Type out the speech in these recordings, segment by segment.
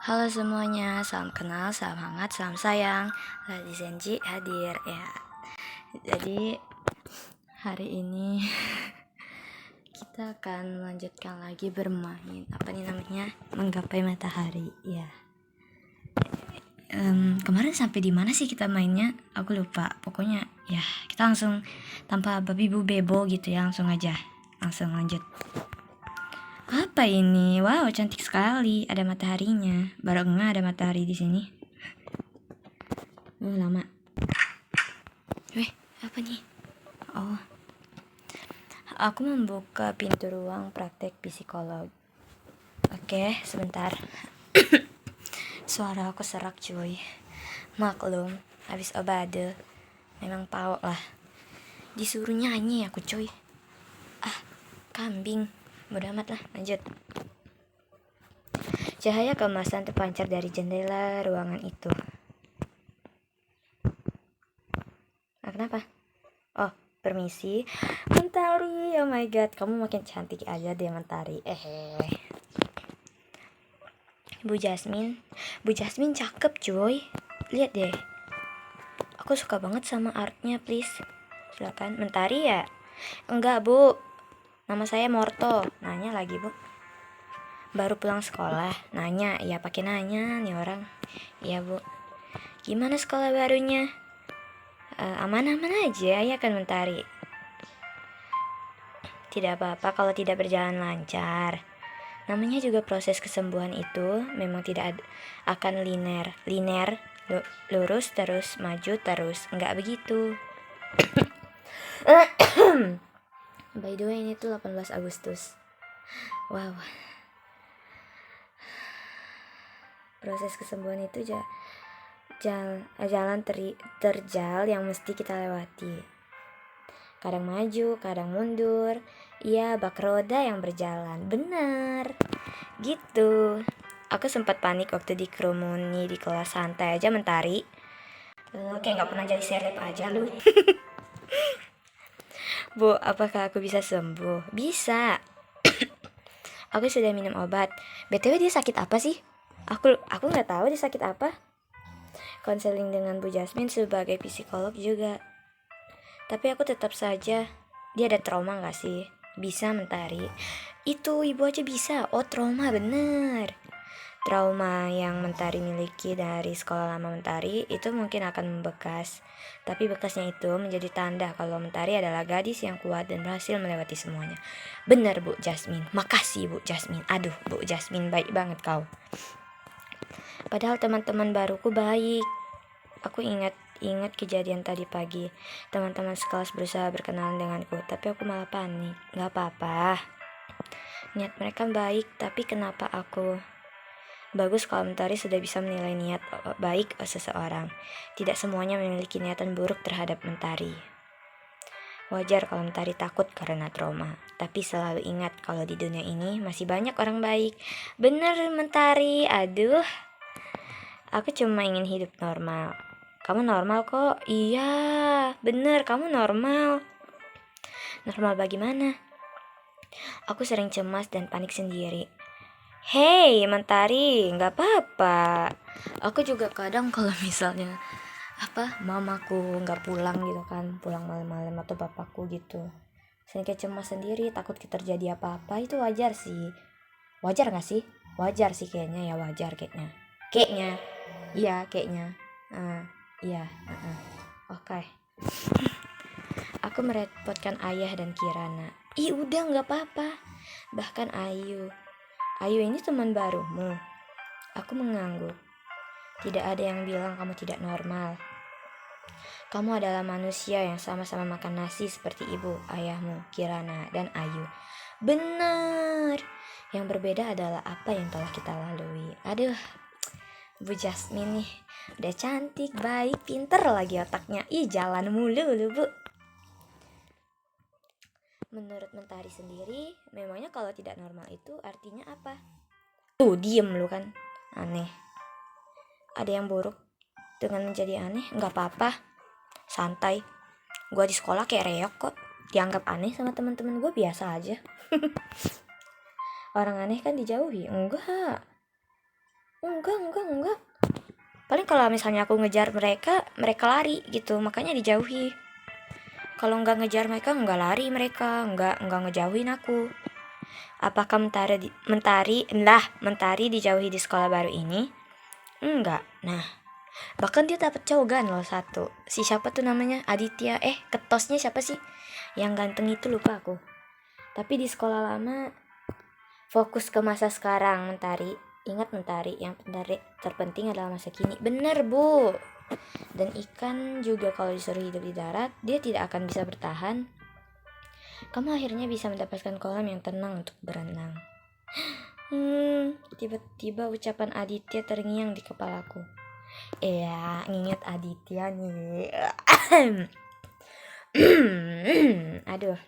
Halo semuanya, salam kenal, salam hangat, salam sayang. Ladi Senji hadir ya. Jadi hari ini kita akan melanjutkan lagi bermain apa nih namanya, menggapai matahari ya. Kemarin sampai di mana sih kita mainnya? Aku lupa. Pokoknya ya kita langsung tanpa babi bu bebo gitu ya, langsung aja, langsung lanjut. Apa ini? Wow, cantik sekali. Ada mataharinya. Baru enggak ada matahari di sini. Lama. Apa nih? Oh. Aku membuka pintu ruang praktek psikolog. Oke, sebentar. Suara aku serak cuy. Maklum, habis obade. Memang pau lah. Disuruh nyanyi aku cuy. Kambing. Bodo amat lah, lanjut. Cahaya keemasan terpancar dari jendela ruangan itu. Kenapa? Oh, permisi. Mentari, oh my god, kamu makin cantik aja deh Mentari. Bu Jasmine cakep cuy. Lihat deh. Aku suka banget sama artnya, please. Silakan. Mentari ya? Enggak bu, nama saya Morto. Nanya lagi bu. Baru pulang sekolah. Nanya, ya pakai nanya nih orang. Iya bu. Gimana sekolah barunya? Aman-aman aja ya kan Mentari. Tidak apa-apa kalau tidak berjalan lancar. Namanya juga proses kesembuhan itu memang tidak akan linear, lurus terus, maju terus. Enggak begitu. By the way, ini tuh 18 Agustus. Wow. Proses kesembuhan itu jalan terjal yang mesti kita lewati. Kadang maju, kadang mundur. Iya, bak roda yang berjalan. Benar. Gitu. Aku sempat panik waktu dikerumuni di kelas, santai aja Mentari. Kayak gak pernah jadi seleb aja lu. Bu, apakah aku bisa sembuh? Bisa. Aku sudah minum obat. BTW dia sakit apa sih? Aku gak tahu dia sakit apa. Konseling dengan Bu Jasmine sebagai psikolog juga. Tapi aku tetap saja, dia ada trauma gak sih? Bisa Mentari. Itu ibu aja bisa. Oh, trauma bener. Trauma yang Mentari miliki dari sekolah lama Mentari itu mungkin akan membekas. Tapi bekasnya itu menjadi tanda kalau Mentari adalah gadis yang kuat dan berhasil melewati semuanya. Bener Bu Jasmine. Makasih Bu Jasmine. Aduh Bu Jasmine, baik banget kau. Padahal teman-teman baruku baik. Aku ingat kejadian tadi pagi. Teman-teman sekelas berusaha berkenalan denganku, tapi aku malah panik. Gak apa-apa. Niat mereka baik, tapi kenapa aku? Bagus kalau Mentari sudah bisa menilai niat baik seseorang. Tidak semuanya memiliki niatan buruk terhadap Mentari. Wajar kalau Mentari takut karena trauma. Tapi selalu ingat kalau di dunia ini masih banyak orang baik. Bener Mentari, aduh. Aku cuma ingin hidup normal. Kamu normal kok. Iya, bener, kamu normal. Normal bagaimana? Aku sering cemas dan panik sendiri. Hey, Mentari, gak apa-apa. Aku juga kadang kalau misalnya mamaku gak pulang gitu kan, pulang malam-malam atau bapakku gitu, sering kayak cemas sendiri, takut terjadi apa-apa. Itu wajar sih. Wajar gak sih? Wajar sih kayaknya ya, wajar kayaknya. Iya, kayaknya. Iya. Oke. Aku merepotkan ayah dan Kirana. Udah gak apa-apa. Bahkan Ayu ini teman barumu. Aku mengangguk. Tidak ada yang bilang kamu tidak normal. Kamu adalah manusia yang sama-sama makan nasi seperti ibu, ayahmu, Kirana, dan Ayu. Benar. Yang berbeda adalah apa yang telah kita lalui. Aduh, Bu Jasmine nih udah cantik, baik, pinter lagi otaknya. Jalan mulu lu Bu. Menurut Mentari sendiri, memangnya kalau tidak normal itu artinya apa? Tuh, diem lu kan. Aneh. Ada yang buruk dengan menjadi aneh? Gak apa-apa. Santai. Gue di sekolah kayak reok kok. Dianggap aneh sama teman-teman gue biasa aja. Orang aneh kan dijauhi? Enggak. Enggak. Paling kalau misalnya aku ngejar mereka lari gitu, makanya dijauhi. Kalau nggak ngejar mereka, nggak lari mereka, nggak ngejauhin aku. Apakah mentari dijauhi di sekolah baru ini? Enggak. Nah, bahkan dia dapat cogan loh satu. Si siapa tuh namanya? Aditya. Ketosnya siapa sih? Yang ganteng itu lupa aku. Tapi di sekolah lama fokus ke masa sekarang, Mentari. Ingat Mentari, yang terpenting adalah masa kini. Bener, Bu. Dan ikan juga kalau disuruh hidup di darat, dia tidak akan bisa bertahan. Kamu akhirnya bisa mendapatkan kolam yang tenang untuk berenang. Tiba-tiba ucapan Aditya terngiang di kepalaku. Iya, nginget Aditya nih. Aduh.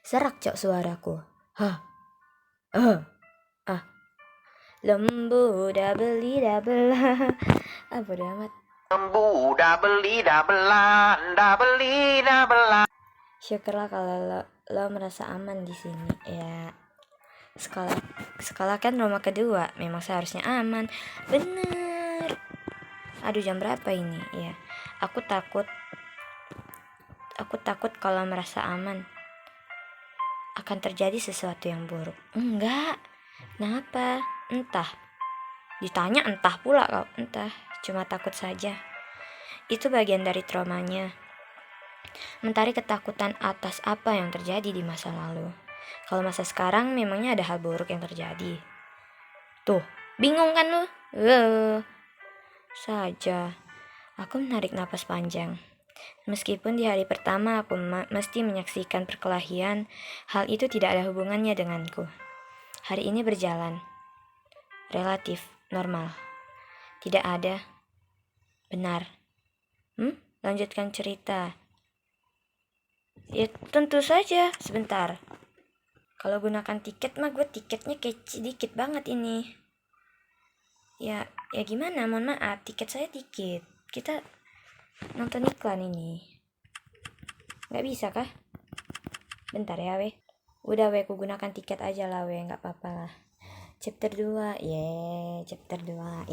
Serak cok suaraku. Lembu dah beli dah belah. Bodo amat. Lembu dah beli dah belah. Syukurlah kalau lo merasa aman di sini ya. Sekolah kan rumah kedua, memang seharusnya aman. Bener. Aduh, jam berapa ini? Ya, aku takut kalau merasa aman akan terjadi sesuatu yang buruk. Enggak. Kenapa? Entah. Ditanya entah pula kau. Entah, cuma takut saja. Itu bagian dari traumanya. Mentari ketakutan atas apa yang terjadi di masa lalu. Kalau masa sekarang memangnya ada hal buruk yang terjadi. Tuh, bingung kan lu? Saja. Aku menarik napas panjang. Meskipun di hari pertama aku mesti menyaksikan perkelahian, hal itu tidak ada hubungannya denganku. Hari ini berjalan relatif normal. Tidak ada. Benar. Lanjutkan cerita. Ya tentu saja. Sebentar. Kalau gunakan tiket mah gue tiketnya kecil dikit banget ini. Ya gimana? Mohon maaf, tiket saya dikit. Kita nonton iklan ini. Gak bisa kah? Bentar ya weh. Udah weh, ku gunakan tiket aja lah weh, gak apa-apa lah. Chapter 2. Chapter 2.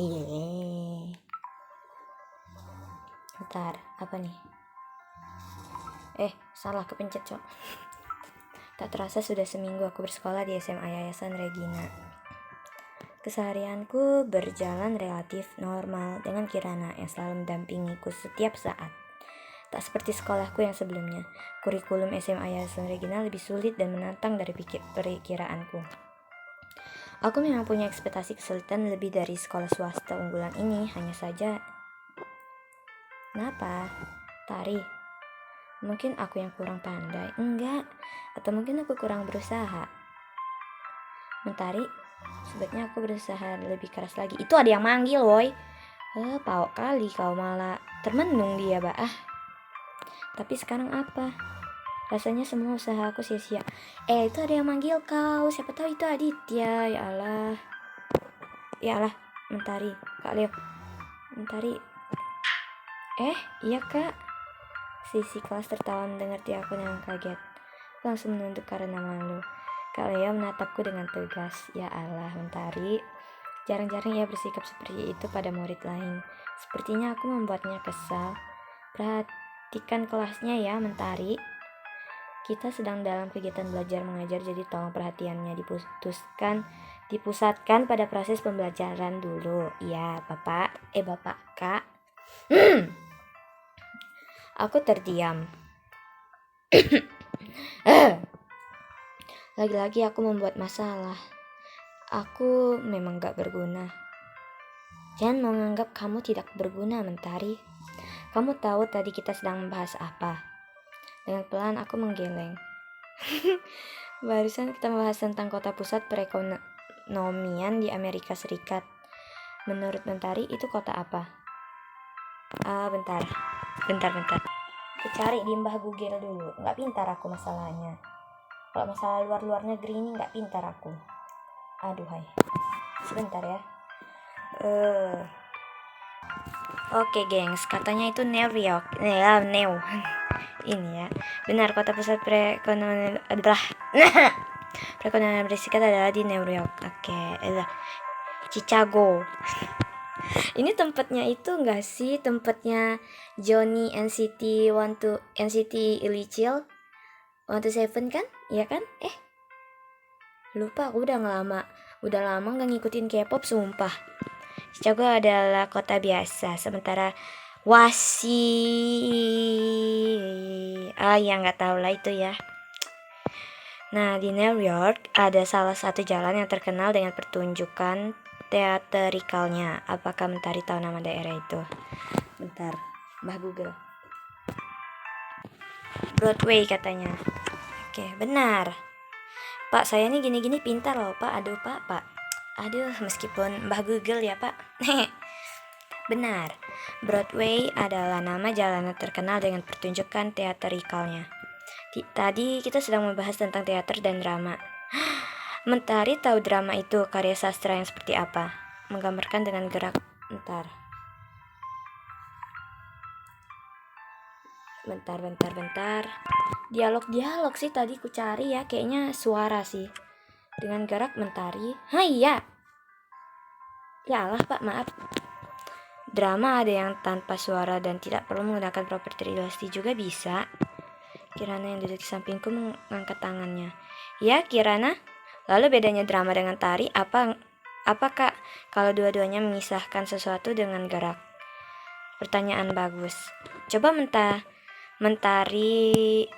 Bentar, apa nih? Salah kepencet cok. Tak terasa sudah seminggu aku bersekolah di SMA Yayasan Regina. Keseharianku berjalan relatif normal dengan Kirana yang selalu mendampingiku setiap saat. Tak seperti sekolahku yang sebelumnya, kurikulum SMA Yayasan Regina lebih sulit dan menantang dari perkiraanku. Aku memang punya ekspektasi kesulitan lebih dari sekolah swasta unggulan ini, hanya saja... Kenapa? Tari? Mungkin aku yang kurang pandai? Enggak. Atau mungkin aku kurang berusaha? Mentari, sebaiknya aku berusaha lebih keras lagi. Itu ada yang manggil, woy. Pau kali kau malah termenung dia, Tapi sekarang apa? Rasanya semua usaha aku sia-sia. Itu ada yang manggil kau. Siapa tahu itu Aditya. Ya Allah. Mentari. Kak Leo. Mentari. Iya kak. Sisi kelas tertawa mendengar aku dengan kaget. Langsung menunduk karena malu. Kak Leo menatapku dengan tegas. Ya Allah, Mentari. Jarang-jarang ia bersikap seperti itu pada murid lain. Sepertinya aku membuatnya kesal. Perhatikan kelasnya ya, Mentari. Kita sedang dalam kegiatan belajar mengajar, jadi tolong perhatiannya dipusatkan pada proses pembelajaran dulu. Ya, Bapak, Kak. Aku terdiam. Lagi-lagi aku membuat masalah. Aku memang gak berguna. Jangan menganggap kamu tidak berguna, Mentari. Kamu tahu tadi kita sedang membahas apa? Dengan pelan aku menggeleng. Barusan kita membahas tentang kota pusat perekonomian di Amerika Serikat. Menurut Mentari itu kota apa? Bentar. Aku cari di mbah Google dulu. Gak pintar aku masalahnya. Kalau masalah luar negeri ini gak pintar aku. Aduhai. Sebentar ya. Oke gengs, katanya itu New York. Ini ya. Benar, kota pusat perekonomian adalah perekonomian Amerika adalah di New York. Oke. Chicago. Ini tempatnya itu enggak sih? Tempatnya Johnny NCT Illichil 127 kan? Iya kan? Lupa, aku udah lama nggak ngikutin K-pop, sumpah. Chicago adalah kota biasa, sementara ya nggak tahu lah itu ya. Nah, di New York ada salah satu jalan yang terkenal dengan pertunjukan teatrikalnya. Apakah Mentari tahu nama daerah itu? Bentar, Mbah Google. Broadway katanya. Oke, benar. Pak, saya nih gini-gini pintar loh, Pak. Aduh, Pak. Aduh, meskipun Mbah Google ya, Pak. Benar. Broadway adalah nama jalan terkenal dengan pertunjukan teatrikalnya. Tadi kita sedang membahas tentang teater dan drama. Mentari tahu drama itu karya sastra yang seperti apa? Menggambarkan dengan gerak. Bentar. Dialog sih tadi ku cari ya, kayaknya suara sih. Dengan gerak mentari. Iya. Ya Allah, Pak, maaf. Drama ada yang tanpa suara dan tidak perlu menggunakan properti ilustrasi juga bisa. Kirana yang duduk di sampingku mengangkat tangannya. Ya, Kirana. Lalu bedanya drama dengan tari apa Kak? Kalau dua-duanya mengisahkan sesuatu dengan gerak? Pertanyaan bagus. Coba Mentari,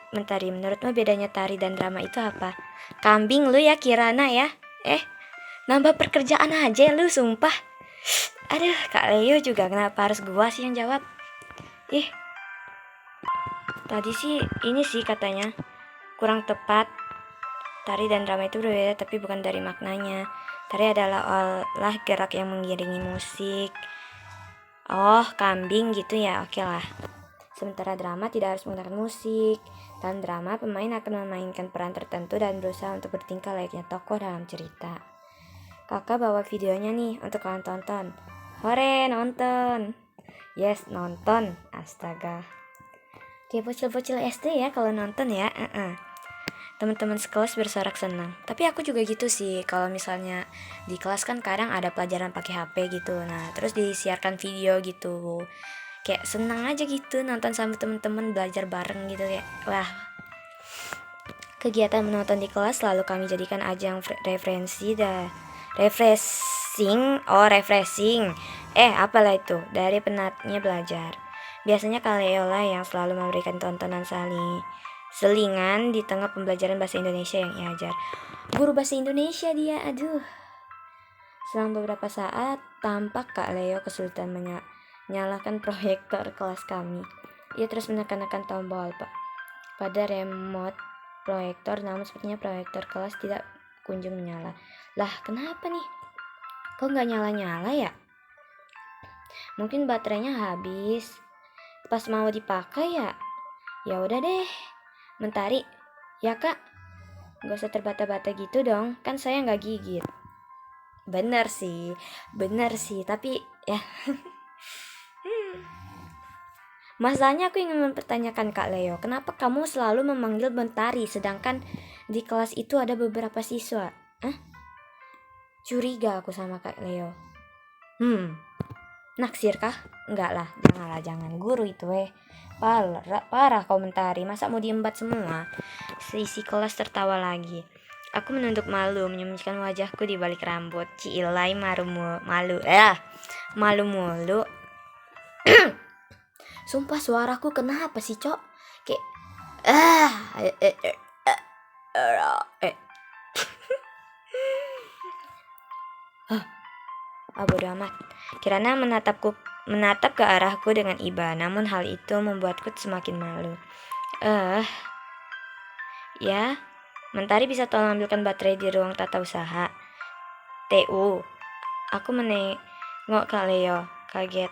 menurutmu bedanya tari dan drama itu apa? Kambing lu ya, Kirana ya. Nambah pekerjaan aja lu, sumpah. Aduh, Kak Leo juga, kenapa harus gua sih yang jawab? Tadi sih ini sih katanya kurang tepat. Tari dan drama itu berbeda tapi bukan dari maknanya. Tari adalah olah gerak yang mengiringi musik. Oh, kambing gitu ya, oke lah. Sementara drama tidak harus menggunakan musik. Dalam drama, pemain akan memainkan peran tertentu dan berusaha untuk bertingkah layaknya tokoh dalam cerita. Kakak bawa videonya nih untuk kalian tonton. Hore, nonton. Yes, nonton. Astaga. Kayak bocil-bocil SD ya kalau nonton ya. Teman-teman sekelas bersorak senang. Tapi aku juga gitu sih. Kalau misalnya di kelas kan kadang ada pelajaran pakai HP gitu. Nah, terus disiarkan video gitu. Kayak senang aja gitu nonton sama teman-teman, belajar bareng gitu kayak. Wah. Kegiatan menonton di kelas selalu kami jadikan ajang refreshing. Apalah itu? Dari penatnya belajar. Biasanya Kak Leo lah yang selalu memberikan tontonan selingan di tengah pembelajaran bahasa Indonesia yang ia ajar. Guru bahasa Indonesia dia, aduh. Selang beberapa saat, tampak Kak Leo kesulitan menyalakan proyektor kelas kami. Ia terus menekan tombol pada remote proyektor, namun sepertinya proyektor kelas tidak kunjung menyala. Lah, kenapa nih? Kok nggak nyala-nyala ya? Mungkin baterainya habis. Pas mau dipakai ya. Ya udah deh. Mentari, ya Kak. Gak usah terbata-bata gitu dong. Kan saya nggak gigit. Bener sih. Tapi ya. Masalahnya aku ingin mempertanyakan Kak Leo, kenapa kamu selalu memanggil Mentari sedangkan di kelas itu ada beberapa siswa? Curiga aku sama Kak Leo. Naksir kah? Enggak lah, jangan. Guru itu parah kau Mentari, masa mau diembat semua? Seisi kelas tertawa lagi. Aku menunduk malu, menyembunyikan wajahku di balik rambut. Ciilai malu mulu. Sumpah suaraku kenapa sih, Cok? Kayak bodo amat. Kirana menatap ke arahku dengan iba, namun hal itu membuatku semakin malu. Ya, Mentari bisa tolong ambilkan baterai di ruang tata usaha. TU. Aku menengok Kak Leo, kaget.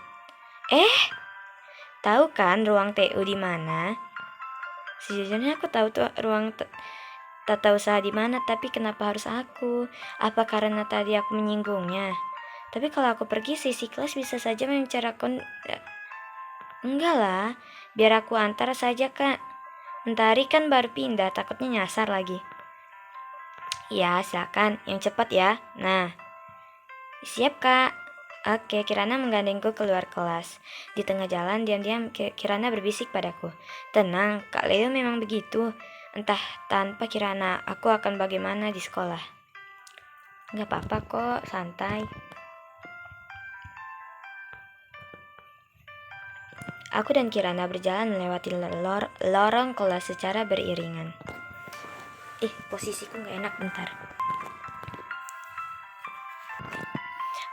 Tahu kan ruang TU di mana? Sejujurnya aku tahu tuh ruang tata usaha di mana, tapi kenapa harus aku? Apa karena tadi aku menyinggungnya? Tapi kalau aku pergi, sisi kelas bisa saja membicarakan. Enggak lah, biar aku antar saja Kak. Mentari kan baru pindah, takutnya nyasar lagi. Ya, silakan, yang cepat ya. Nah, Siap, Kak. Oke, Kirana menggandengku keluar kelas. Di tengah jalan, diam-diam Kirana berbisik padaku. Tenang, Kak Leo memang begitu. Entah tanpa Kirana, aku akan bagaimana di sekolah. Gak apa-apa kok, santai. Aku dan Kirana berjalan melewati lorong kelas secara beriringan. Posisiku gak enak, bentar.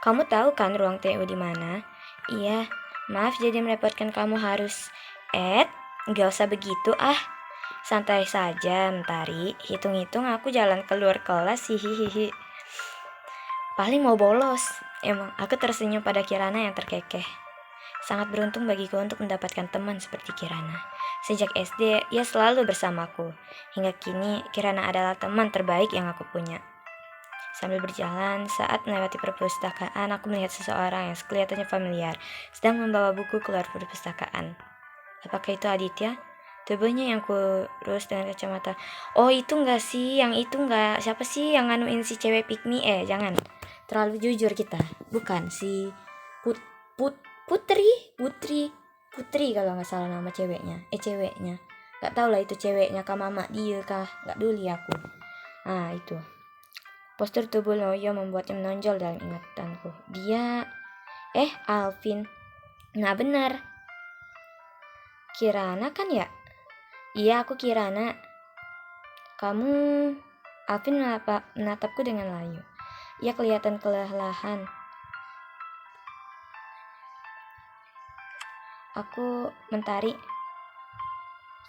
Kamu tahu kan ruang TU di mana? Iya, maaf jadi merepotkan kamu harus. Gak usah begitu ah. Santai saja, Mentari. Hitung-hitung aku jalan keluar kelas, hihihi. Paling mau bolos. Emang, aku tersenyum pada Kirana yang terkekeh. Sangat beruntung bagiku untuk mendapatkan teman seperti Kirana. Sejak SD, ia selalu bersamaku. Hingga kini, Kirana adalah teman terbaik yang aku punya. Sambil berjalan, saat melewati perpustakaan, aku melihat seseorang yang kelihatannya familiar, sedang membawa buku keluar perpustakaan. Apakah itu Aditya? Tubuhnya yang kurus dengan kacamata. Oh, itu enggak sih, yang itu enggak. Siapa sih yang nganuin si cewek pikmi? Jangan. Terlalu jujur kita. Bukan, si Putri kalau nggak salah nama ceweknya. Ceweknya. Gak tau lah itu ceweknya kah mama dia kah. Gak peduli aku. Nah, itu. Postur tubuh Loyo membuatnya menonjol dalam ingatanku. Dia... Alvin. Nah benar. Kirana kan ya? Iya, aku Kirana. Kamu... Alvin menatapku dengan layu. Ia kelihatan kelelahan. Aku Mentari.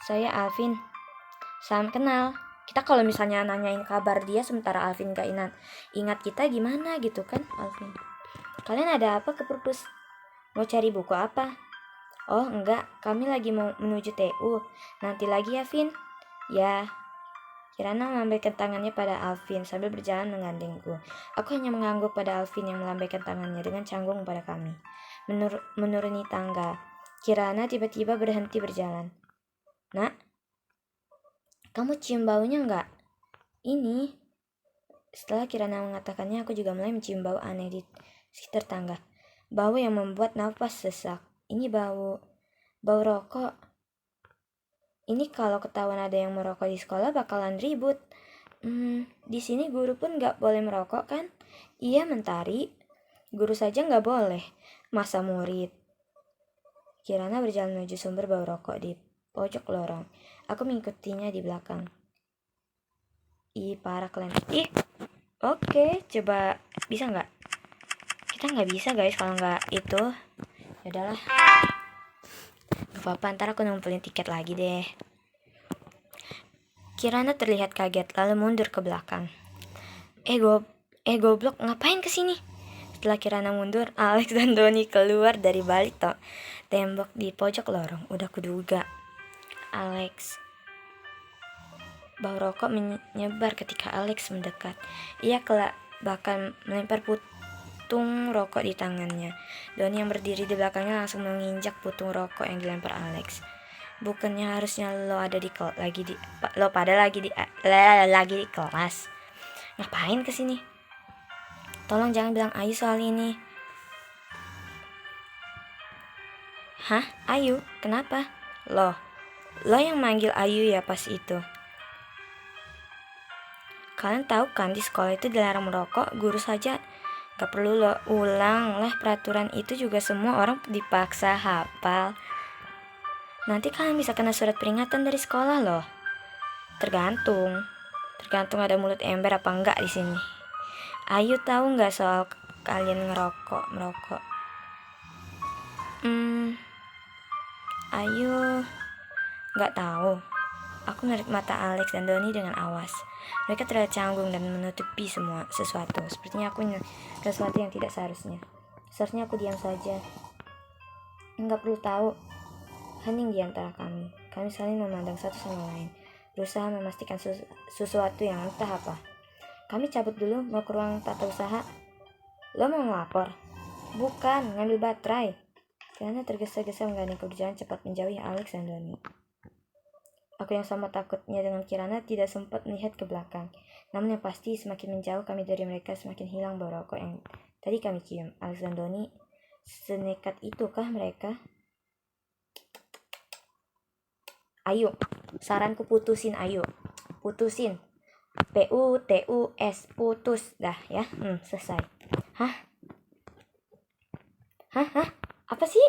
Saya Alvin. Salam kenal. Kita kalau misalnya nanyain kabar dia sementara Alvin gak ingat kita gimana gitu kan, Alvin. Kalian ada apa ke perpus? Mau cari buku apa? Oh enggak, kami lagi mau menuju TU. Nanti lagi ya, Vin. Ya. Kirana melambaikan tangannya pada Alvin sambil berjalan menggandengku. Aku hanya mengangguk pada Alvin yang melambaikan tangannya dengan canggung pada kami. Menuruni tangga. Kirana tiba-tiba berhenti berjalan. Nak, kamu cium baunya enggak? Ini. Setelah Kirana mengatakannya, aku juga mulai mencium bau aneh di sekitar tangga. Bau yang membuat nafas sesak. Ini bau rokok. Ini kalau ketahuan ada yang merokok di sekolah bakalan ribut. Di sini guru pun gak boleh merokok kan? Iya, Mentari. Guru saja gak boleh. Masa murid? Kirana berjalan menuju sumber bau rokok di pojok lorong. Aku mengikutinya di belakang. Parah kalian. Oke, coba bisa nggak? Kita nggak bisa guys kalau nggak itu. Yaudahlah. Gak apa-apa, ntar aku ngumpulin tiket lagi deh. Kirana terlihat kaget lalu mundur ke belakang. Goblok, ngapain kesini? Setelah Kirana mundur, Alex dan Doni keluar dari balik tembok di pojok lorong. Udah kuduga. Alex. Bau rokok menyebar ketika Alex mendekat. Ia bahkan melempar putung rokok di tangannya. Doni yang berdiri di belakangnya langsung menginjak putung rokok yang dilempar Alex. Bukannya harusnya lo ada lagi di kelas. Ngapain kesini? Tolong jangan bilang Ayu soal ini. Hah? Ayu? Kenapa? Lo yang manggil Ayu ya pas itu. Kalian tahu kan di sekolah itu dilarang merokok, guru saja gak perlu lo ulang lah peraturan itu juga semua orang dipaksa hafal. Nanti kalian bisa kena surat peringatan dari sekolah loh. Tergantung ada mulut ember apa enggak di sini. Ayu tahu nggak soal kalian merokok? Ayu nggak tahu. Aku menarik mata Alex dan Doni dengan awas. Mereka terlihat canggung dan menutupi sesuatu. Sepertinya aku sesuatu yang tidak seharusnya. Seharusnya aku diam saja. Enggak perlu tahu. Hening di antara kami. Kami saling memandang satu sama lain, berusaha memastikan sesuatu yang entah apa. Kami cabut dulu, mau ke ruang tata usaha. Lo mau ngelapor? Bukan, ngambil baterai. Karena tergesa-gesa menggandeng berjalan cepat menjauhi Alex dan Doni. Aku yang sama takutnya dengan Kirana tidak sempat melihat ke belakang. Namun yang pasti semakin menjauh kami dari mereka semakin hilang bau rokok yang Tadi kami cium. Alex dan Doni senekat itukah mereka? Ayo, saranku putusin, ayo. Putusin. PUTUS, putus. Dah ya, selesai. Hah? Apa sih?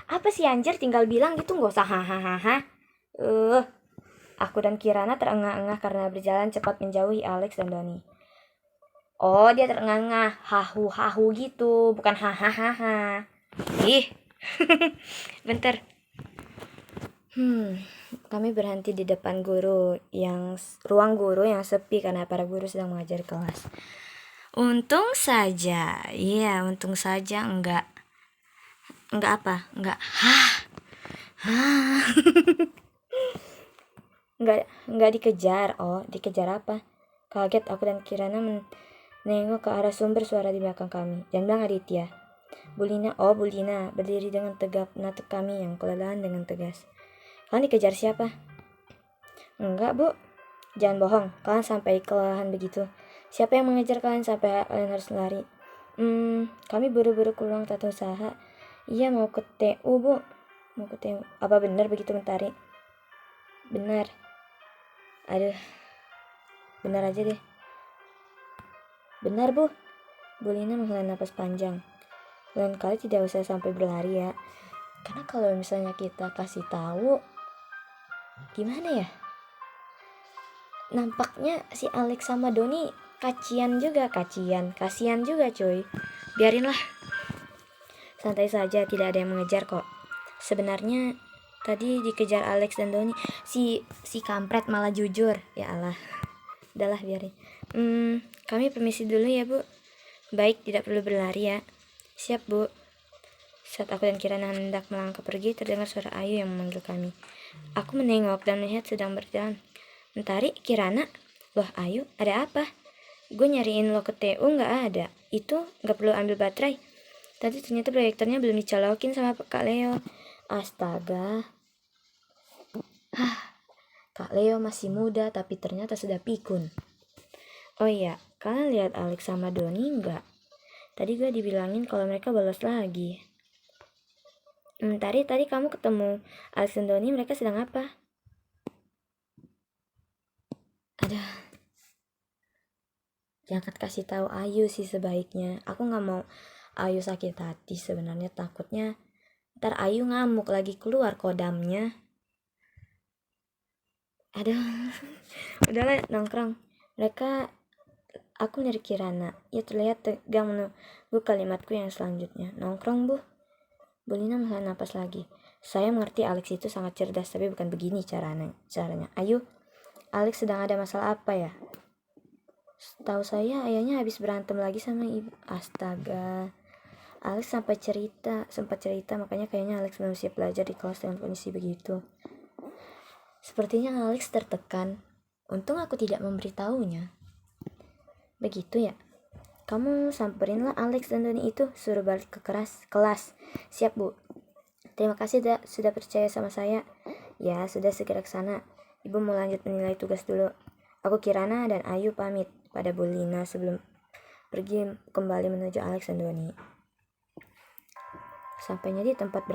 Apa sih anjir, tinggal bilang gitu, nggak usah hahaha. Aku dan Kirana terengah-engah karena berjalan cepat menjauhi Alex dan Doni. Oh, dia terengah-engah, hahu-hahu gitu, bukan hahaha. Ih, bentar. Kami berhenti di depan ruang guru yang sepi karena para guru sedang mengajar kelas. Untung saja enggak enggak dikejar. Oh, dikejar apa? Kaget aku dan Kirana menengok ke arah sumber suara di belakang kami. Jangan bilang Aditya. Bulina berdiri dengan tegap menatap kami yang kelelahan dengan tegas. Kalian dikejar siapa? Enggak, Bu. Jangan bohong, kalian sampai kelelahan begitu. Siapa yang mengejar kalian sampai kalian harus lari? Kami buru-buru ke ruang tata usaha. Iya, mau ke TU, Bu. Mau ke TU. Apa benar begitu, Mentari? Benar. Aduh, benar aja deh. Benar, Bu. Bulina menghela napas panjang. Lain kali tidak usah sampai berlari ya. Karena kalau misalnya kita kasih tahu, gimana ya? Nampaknya si Alex sama Doni kasian juga cuy. Biarinlah. Santai saja, tidak ada yang mengejar kok. Sebenarnya tadi dikejar Alex dan Doni. Si kampret malah jujur. Ya Allah. Udahlah, biarin. Kami permisi dulu ya, Bu. Baik, tidak perlu berlari ya. Siap, Bu. Saat aku dan Kirana hendak melangkah pergi, terdengar suara Ayu yang memanggil kami. Aku menengok dan melihat sedang berjalan. Mentari, Kirana, loh Ayu, ada apa? Gue nyariin lo ke TU nggak ada. Itu nggak perlu ambil baterai. Tadi ternyata proyektornya belum dicolokin sama Kak Leo. Astaga. Kak Leo masih muda tapi ternyata sudah pikun. Oh iya, kalian lihat Alex sama Doni nggak? Tadi gue dibilangin kalau mereka bolos lagi. Tadi kamu ketemu Alex dan Doni, mereka sedang apa? Aduh. Jangan kasih tahu Ayu sih sebaiknya. Aku nggak mau Ayu sakit hati sebenarnya, takutnya ntar Ayu ngamuk lagi keluar kodamnya. Aduh. Udahlah, nongkrong. Aku dari Kirana. Ya terlihat tegang menunggu kalimatku yang selanjutnya. Nongkrong, Bu. Bulina menghela napas lagi. Saya mengerti Alex itu sangat cerdas, tapi bukan begini caranya. Ayu, Alex sedang ada masalah apa ya? Tahu saya ayahnya habis berantem lagi sama ibu. Astaga. Alex sempat cerita, makanya kayaknya Alex belum siap belajar di kelas dengan kondisi begitu. Sepertinya Alex tertekan. Untung aku tidak memberitahunya. Begitu ya? Kamu samperinlah Alex dan Doni itu, suruh balik ke kelas. Siap, Bu. Terima kasih sudah percaya sama saya. Ya, sudah segera ke sana. Ibu mau lanjut menilai tugas dulu. Aku Kirana dan Ayu pamit pada Bulina sebelum pergi kembali menuju Alex dan Doni. Sampainya di tempat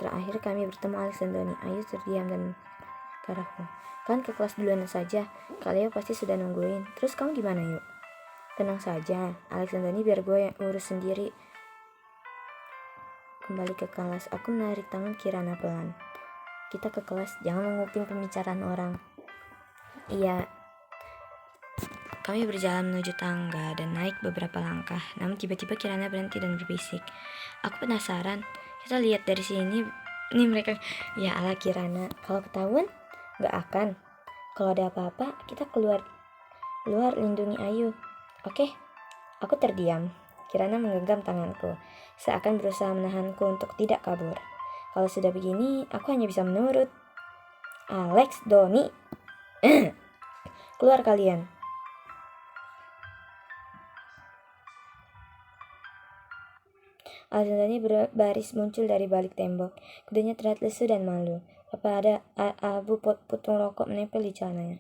terakhir kami bertemu Alex dan Doni. Ayu terdiam dan ke arahku. Kan ke kelas duluan saja. Kalian pasti sudah nungguin. Terus kamu gimana, Yuk? Tenang saja, Alex dan Dani biar gue yang urus sendiri. Kembali ke kelas, aku menarik tangan Kirana pelan. Kita ke kelas, jangan menguping pembicaraan orang. Iya. Kami berjalan menuju tangga dan naik beberapa langkah. Namun tiba-tiba Kirana berhenti dan berbisik. Aku penasaran. Kita lihat dari sini. Nih mereka. Ya Allah Kirana, kalau ketahuan gak akan. Kalau ada apa-apa, kita keluar lindungi Ayu. Oke, aku terdiam. Kirana menggenggam tanganku, seakan berusaha menahanku untuk tidak kabur. Kalau sudah begini, aku hanya bisa menurut. Alex, Doni, keluar kalian. Alex dan Doni berbaris muncul dari balik tembok. Keduanya terlihat lesu dan malu. Apa ada abu putung rokok menempel di celananya.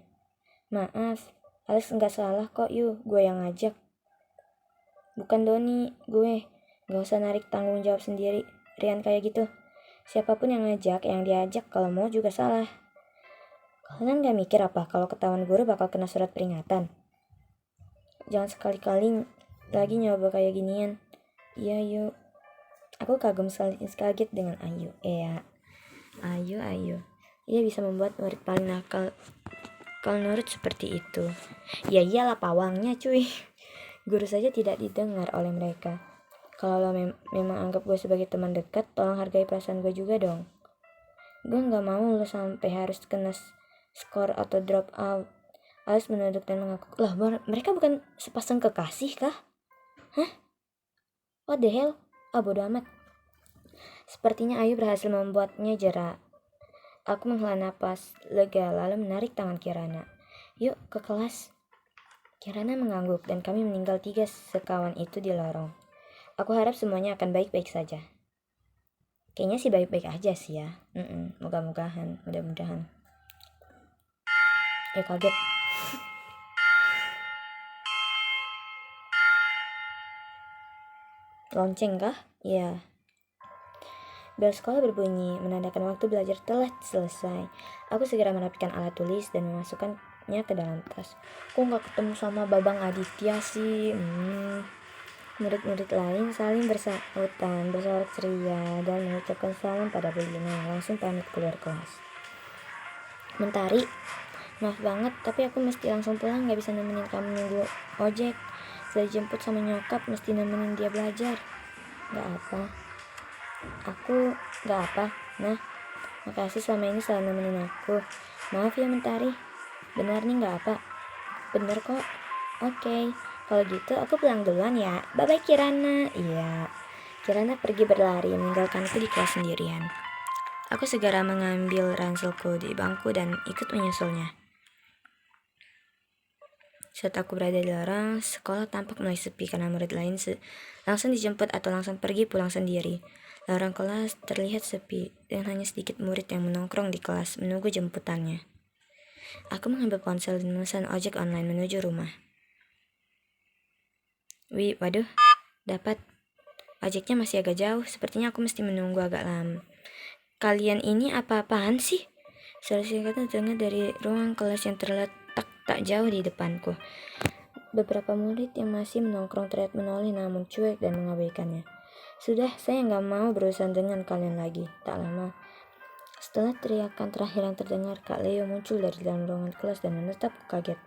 Maaf, Alex nggak salah kok, Yu. Gue yang ngajak. Bukan Doni, gue. Gak usah narik tanggung jawab sendiri, Rian kayak gitu. Siapapun yang ngajak, yang diajak kalau mau juga salah. Kalian gak mikir apa kalau ketahuan guru bakal kena surat peringatan? Jangan sekali-kali lagi nyoba kayak ginian. Iya yuk. Aku kagum kaget dengan Ayu. Ayu. Ia bisa membuat murid paling nakal kalau nurut seperti itu. Ya iyalah pawangnya cuy. Guru saja tidak didengar oleh mereka. Kalau lo memang anggap gue sebagai teman dekat, tolong hargai perasaan gue juga dong. Gue gak mau lo sampai harus kena skor atau drop out. Alice menunduk dan mengaku, lah mereka bukan sepasang kekasih kah? Hah? What the hell? Bodo amat. Sepertinya Ayu berhasil membuatnya jera. Aku menghela napas lega lalu menarik tangan Kirana. Yuk ke kelas. Kirana mengangguk dan kami meninggal 3 sekawan itu di lorong. Aku harap semuanya akan baik-baik saja. Kayaknya sih baik-baik aja sih ya. Mudah-mudahan. Kaget. Lonceng kah? Iya. Bel sekolah berbunyi, menandakan waktu belajar telah selesai. Aku segera merapikan alat tulis dan memasukkannya ke dalam tas. Kok gak ketemu sama Babang Aditya sih? Murid-murid lain saling bersahutan, bersorak ceria, dan mengucapkan salam pada Bu Lina. Langsung pamit keluar kelas. Mentari, maaf banget, tapi aku mesti langsung pulang, gak bisa nemenin kamu nunggu ojek. Setelah dijemput sama nyokap, mesti nemenin dia belajar. Gak apa. Aku gak apa. Nah, makasih selama ini selalu nemenin aku. Maaf ya Mentari. Benar nih gak apa. Bener kok. Oke, kalau gitu aku pulang duluan ya. Bye-bye Kirana. Iya. Kirana pergi berlari meninggalkanku di kelas sendirian. Aku segera mengambil ranselku di bangku dan ikut menyusulnya. Saat aku berada di lorong, sekolah tampak mulai sepi karena murid lain langsung dijemput atau langsung pergi pulang sendiri. Lorong kelas terlihat sepi dan hanya sedikit murid yang menongkrong di kelas menunggu jemputannya. Aku mengambil ponsel dan memesan ojek online menuju rumah. Waduh, dapat. Ojeknya masih agak jauh, sepertinya aku mesti menunggu agak lama. Kalian ini apa-apaan sih? Suara singkatnya terdengar dari ruang kelas yang terletak tak jauh di depanku. Beberapa murid yang masih menongkrong terlihat menoleh namun cuek dan mengabaikannya. Sudah, saya gak mau berurusan dengan kalian lagi. Tak lama, setelah teriakan terakhir yang terdengar, Kak Leo muncul dari dalam ruangan kelas dan menatapku kaget.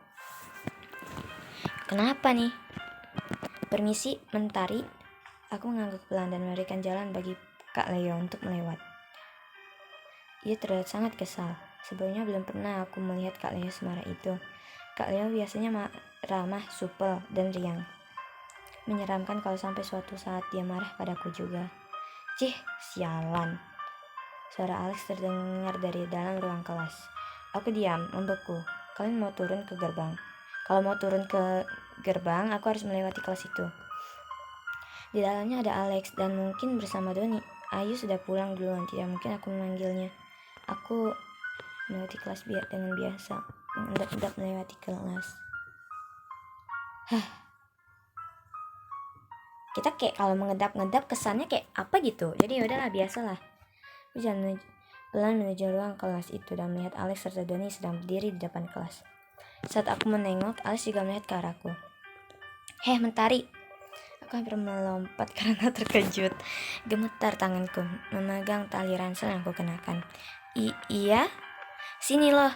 Kenapa nih? Permisi, Mentari. Aku mengangguk pelan dan memberikan jalan bagi Kak Leo untuk melewat. Ia terlihat sangat kesal. Sebelumnya belum pernah aku melihat Kak Leo semarah itu. Kak Leo biasanya ramah, supel, dan riang. Menyeramkan kalau sampai suatu saat dia marah padaku juga. Cih, sialan. Suara Alex terdengar dari dalam ruang kelas. Aku diam, membeku. Kalian mau turun ke gerbang? Kalau mau turun ke gerbang, aku harus melewati kelas itu. Di dalamnya ada Alex dan mungkin bersama Doni. Ayu sudah pulang duluan, tidak mungkin aku memanggilnya. Aku melewati kelas dengan biasa, mengendap-endap melewati kelas. Kita kayak kalau mengedap-ngedap kesannya kayak apa gitu. Jadi yaudahlah, biasalah. Aku jalan pelan menuju ruang kelas itu dan melihat Alex serta Doni sedang berdiri di depan kelas. Saat aku menengok, Alex juga melihat ke arahku. Heh, Mentari. Aku hampir melompat karena terkejut. Gemetar tanganku memegang tali ransel yang aku kenakan. Iya? Sini loh.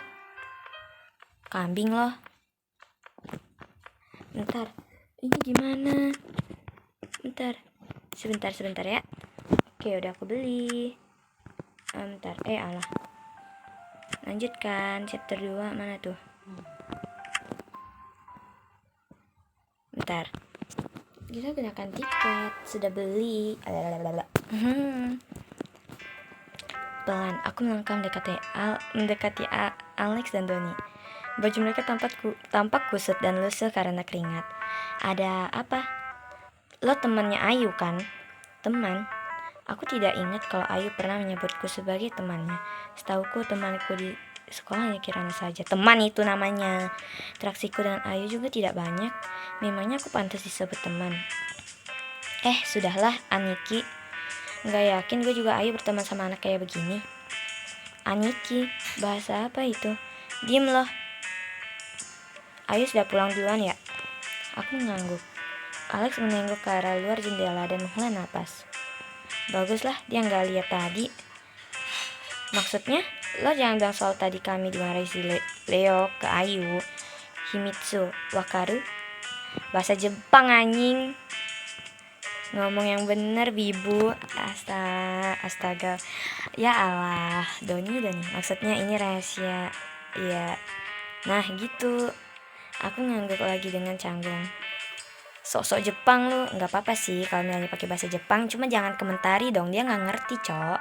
Kambing loh. Bentar, ini gimana? Sebentar ya. Oke, udah aku beli. Bentar, alah. Lanjutkan, chapter 2 mana tuh? Bentar. Kita gunakan tiket, sudah beli. Pelan, aku melangkah mendekati Alex dan Doni. Baju mereka tampak kusut dan lusuh karena keringat. Ada apa? Lo temannya Ayu kan? Teman? Aku tidak ingat kalau Ayu pernah menyebutku sebagai temannya. Setauku temanku di sekolah hanya Kirana saja. Teman itu namanya. Interaksiku dengan Ayu juga tidak banyak. Memangnya aku pantas disebut teman? Sudahlah, Aniki. Nggak yakin gue juga Ayu berteman sama anak kayak begini. Aniki, bahasa apa itu? Diem loh. Ayu sudah pulang duluan ya? Aku mengangguk. Alex menengok ke arah luar jendela dan menghela napas. Baguslah, dia nggak lihat tadi. Maksudnya, lo jangan bilang soal tadi kami dimarahi si Leo ke Ayu. Himitsu, wakaru? Bahasa Jepang anjing. Ngomong yang bener, Bibu. Astaga. Ya Allah, Doni. Maksudnya ini rahasia. Iya. Nah, gitu. Aku ngangguk lagi dengan canggung. Sok-sok Jepang lu. Nggak apa-apa sih kalau nanya pakai bahasa Jepang, cuma jangan komentari dong, dia nggak ngerti, Cok.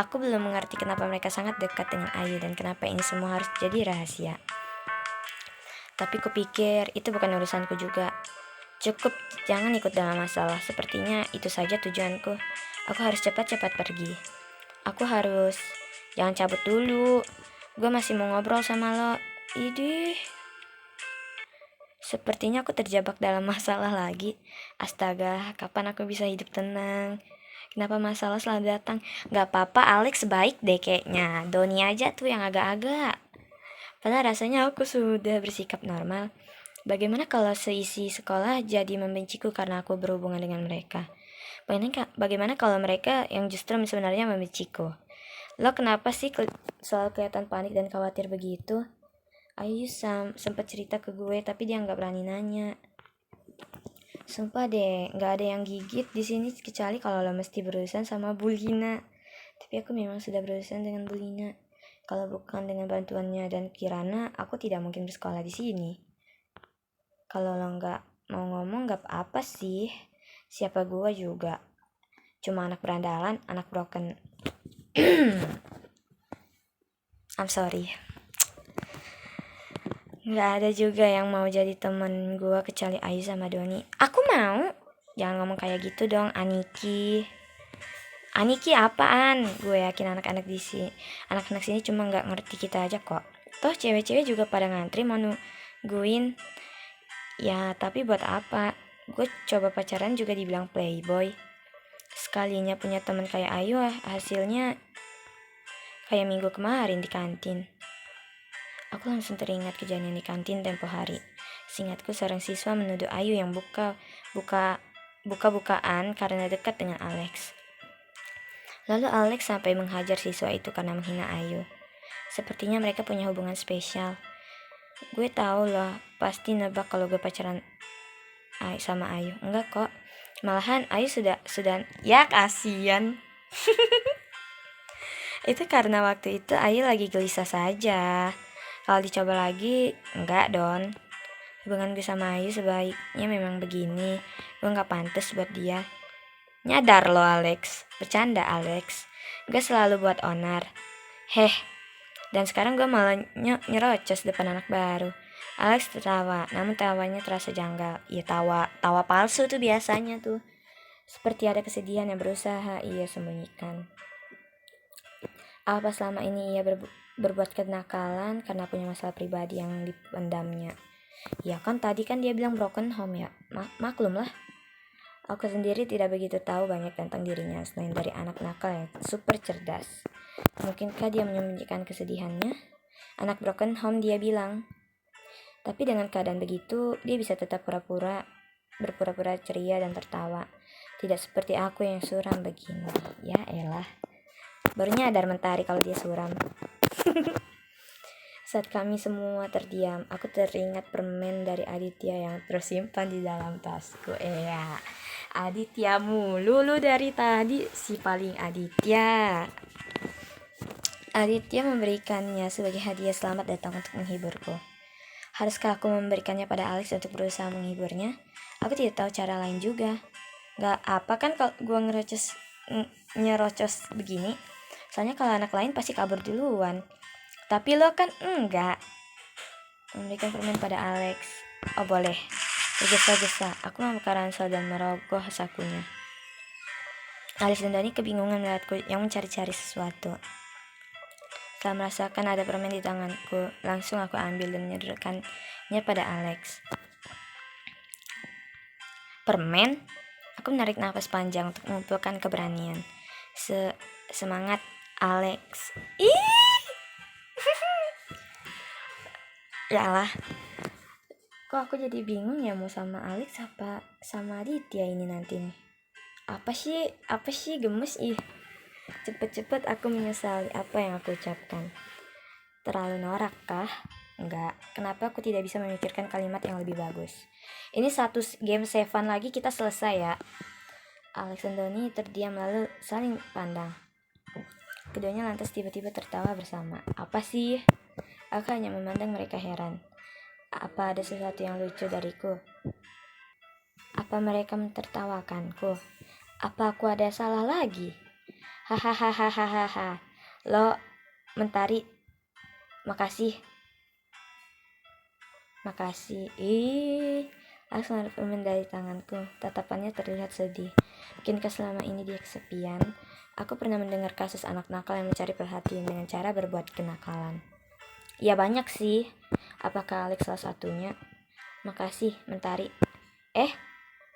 Aku belum mengerti kenapa mereka sangat dekat dengan Ayu dan kenapa ini semua harus jadi rahasia. Tapi kupikir itu bukan urusanku juga. Cukup, jangan ikut dalam masalah. Sepertinya itu saja tujuanku. Aku harus cepat-cepat pergi. Jangan cabut dulu. Gue masih mau ngobrol sama lo. Idih. Sepertinya aku terjebak dalam masalah lagi. Astaga, kapan aku bisa hidup tenang? Kenapa masalah selalu datang? Gak apa-apa, Alex baik deh kayaknya. Doni aja tuh yang agak-agak. Padahal rasanya aku sudah bersikap normal. Bagaimana kalau seisi sekolah jadi membenciku karena aku berhubungan dengan mereka? Bagaimana kalau mereka yang justru sebenarnya membenciku? Lo kenapa sih selalu kelihatan panik dan khawatir begitu? Ayu sempat cerita ke gue, tapi dia nggak berani nanya. Sumpah deh, nggak ada yang gigit di sini kecuali kalau lo mesti berurusan sama Bulina. Tapi aku memang sudah berurusan dengan Bulina. Kalau bukan dengan bantuannya dan Kirana, aku tidak mungkin bersekolah di sini. Kalau lo nggak mau ngomong, nggak apa-apa sih. Siapa gue juga. Cuma anak berandalan, anak broken. I'm sorry. Nggak ada juga yang mau jadi temen gue kecuali Ayu sama Doni. Aku mau. Jangan ngomong kayak gitu dong, Aniki. Aniki apaan? Gue yakin anak-anak sini cuma nggak ngerti kita aja kok. Toh cewek-cewek juga pada ngantri mau nungguin. Ya tapi buat apa? Gue coba pacaran juga dibilang playboy. Sekalinya punya temen kayak Ayu, hasilnya kayak minggu kemarin di kantin. Aku langsung teringat kejadian di kantin tempo hari. Seingatku seorang siswa menuduh Ayu yang buka-bukaan karena dekat dengan Alex. Lalu Alex sampai menghajar siswa itu karena menghina Ayu. Sepertinya mereka punya hubungan spesial. Gue tahu loh, pasti nebak kalau gue pacaran sama Ayu. Enggak kok. Malahan Ayu sudah ya kasihan. Itu karena waktu itu Ayu lagi gelisah saja. Kalau dicoba lagi, enggak Don. Hubungan gue sama Ayu sebaiknya memang begini. Gue gak pantas buat dia. Nyadar lo Alex. Bercanda Alex. Gue selalu buat onar. Dan sekarang gue malah nyerocos depan anak baru. Alex tertawa, namun tawanya terasa janggal. Ya tawa palsu tuh biasanya tuh. Seperti ada kesedihan yang berusaha ia sembunyikan. Apa selama ini ia berbuat kenakalan karena punya masalah pribadi yang dipendamnya. Ya kan tadi kan dia bilang broken home ya. Maklum lah. Aku sendiri tidak begitu tahu banyak tentang dirinya selain dari anak nakal yang super cerdas. Mungkinkah dia menyembunyikan kesedihannya? Anak broken home dia bilang. Tapi dengan keadaan begitu, dia bisa tetap berpura-pura ceria dan tertawa. Tidak seperti aku yang suram begini. Ya elah. Baru nyadar mentari kalau dia suram. Saat kami semua terdiam, aku teringat permen dari Aditya yang tersimpan di dalam tasku. Aditya mulu lu dari tadi, si paling Aditya. Aditya memberikannya sebagai hadiah selamat datang untuk menghiburku. Haruskah aku memberikannya pada Alex untuk berusaha menghiburnya? Aku tidak tahu cara lain juga. Gak apa kan kalau gue nyerocos begini. Soalnya kalau anak lain pasti kabur duluan. Tapi lo kan enggak. Memberikan permen pada Alex. Oh boleh. Tergesa-gesa, aku membuka ransel dan merogoh sakunya. Alex dan Doni kebingungan melihatku yang mencari-cari sesuatu. Setelah merasakan ada permen di tanganku, langsung aku ambil dan menyodorkannya pada Alex. Permen? Aku menarik nafas panjang untuk mengumpulkan keberanian. Semangat Alex. Ih, ya lah. Kok aku jadi bingung ya mau sama Alex apa sama Aditya ini nanti nih. Apa sih gemes ih. Cepet-cepet aku menyesali apa yang aku ucapkan. Terlalu norak kah? Enggak. Kenapa aku tidak bisa memikirkan kalimat yang lebih bagus? Ini satu game 7 lagi kita selesai ya. Alex dan Doni terdiam lalu saling pandang. Keduanya lantas tiba-tiba tertawa bersama. Apa sih? Aku hanya memandang mereka heran. Apa ada sesuatu yang lucu dariku? Apa mereka mentertawakanku? Apa aku ada salah lagi? Hahaha. Lo, Mentari, makasih. Alex menarik permen dari tanganku. Tatapannya terlihat sedih. Mungkinkah selama ini dia kesepian? Aku pernah mendengar kasus anak nakal yang mencari perhatian dengan cara berbuat kenakalan. Ya banyak sih. Apakah Alex salah satunya? Makasih, Mentari.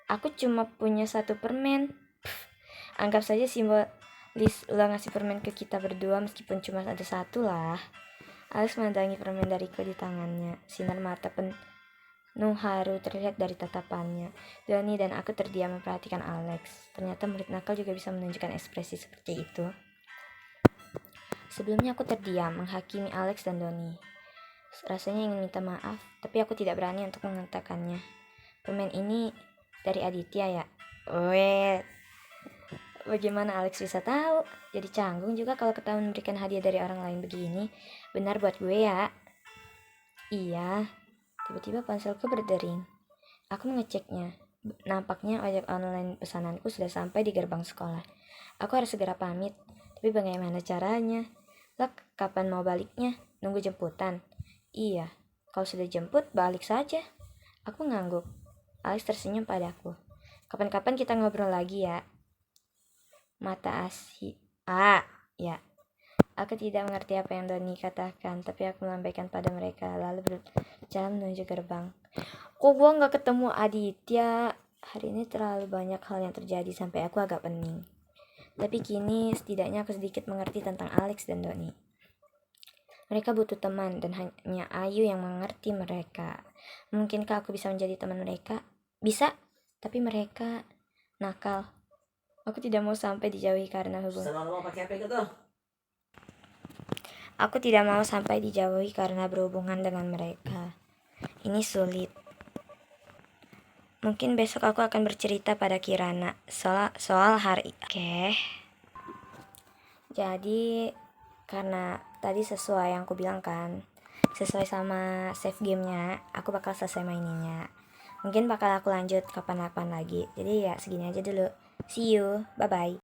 Aku cuma punya 1 permen. Anggap saja simbolis lo ngasih permen ke kita berdua meskipun cuma ada 1 lah. Alex memandangi permen dariku di tangannya. Sinar mata penuh haru terlihat dari tatapannya. Doni dan aku terdiam memperhatikan Alex. Ternyata murid nakal juga bisa menunjukkan ekspresi seperti itu. Sebelumnya aku terdiam menghakimi Alex dan Doni. Rasanya ingin minta maaf, tapi aku tidak berani untuk mengatakannya. Permen ini dari Aditya ya? Wait, bagaimana Alex bisa tahu? Jadi canggung juga kalau ketahuan memberikan hadiah dari orang lain begini. Benar buat gue ya? Iya. Tiba-tiba ponselku berdering. Aku mengeceknya. Nampaknya ojek online pesananku sudah sampai di gerbang sekolah. Aku harus segera pamit. Tapi bagaimana caranya? Lah, kapan mau baliknya? Nunggu jemputan? Iya, kalau sudah jemput, balik saja. Aku ngangguk. Alex tersenyum padaku. Kapan-kapan kita ngobrol lagi ya. Mata asyik. Ya. Aku tidak mengerti apa yang Doni katakan, tapi aku melambaikan pada mereka, lalu berjalan menuju gerbang. Kok gue gak ketemu Aditya? Hari ini terlalu banyak hal yang terjadi sampai aku agak pening. Tapi kini setidaknya aku sedikit mengerti tentang Alex dan Doni. Mereka butuh teman dan hanya Ayu yang mengerti mereka. Mungkinkah aku bisa menjadi teman mereka? Bisa, tapi mereka nakal. Aku tidak mau sampai dijauhi karena berhubungan dengan mereka. Ini sulit. Mungkin besok aku akan bercerita pada Kirana soal hari. Oke. Jadi karena tadi sesuai yang aku bilang kan, sesuai sama save gamenya, aku bakal selesai maininnya. Mungkin bakal aku lanjut kapan-kapan lagi. Jadi ya segini aja dulu. See you, bye bye.